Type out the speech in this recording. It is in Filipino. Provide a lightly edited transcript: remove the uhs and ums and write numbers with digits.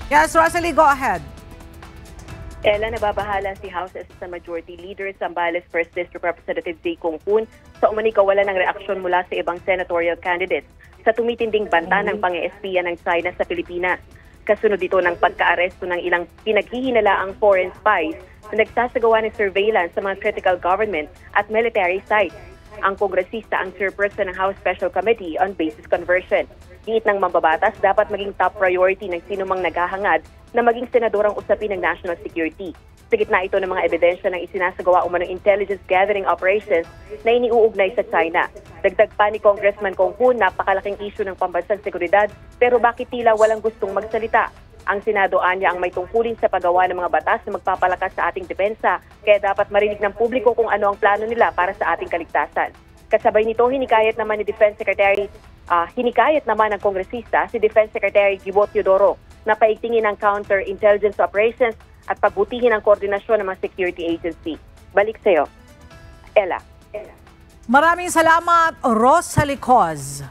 Yes, Rosalie, go ahead. Ella, nababahala si House Assistant Majority Leader Zambales First District Representative Jay Kungkun sa umani kawalan ng reaksyon mula sa ibang senatorial candidates sa tumitinding banta ng pang-ESPya ng China sa Pilipinas. Kasunod dito ng pagka-aresto ng ilang pinaghihinalaang foreign spies na nagsasagawa ng surveillance sa mga critical government at military sites. Ang kongresista ang chairperson ng House Special Committee on Basis Conversion. Giit ng mambabatas, dapat maging top priority ng sinumang naghahangad na maging senador ang usapin ng national security. Sa gitna ito ng mga ebidensya ng isinasagawa umanong intelligence gathering operations na iniuugnay sa China. Dagdag pa ni Congressman Kongkun, napakalaking issue ng pambansang seguridad, pero bakit tila walang gustong magsalita? Ang Senado anya ang may tungkulin sa paggawa ng mga batas na magpapalakas sa ating depensa, kaya dapat marinig ng publiko kung ano ang plano nila para sa ating kaligtasan. Kasabay nito, hinikayat naman ng kongresista si Defense Secretary Gibot Teodoro na paigtingin ang counter-intelligence operations at pagbutihin ang koordinasyon ng mga security agency. Balik sa iyo, Ella. Maraming salamat, Rosalie Coz.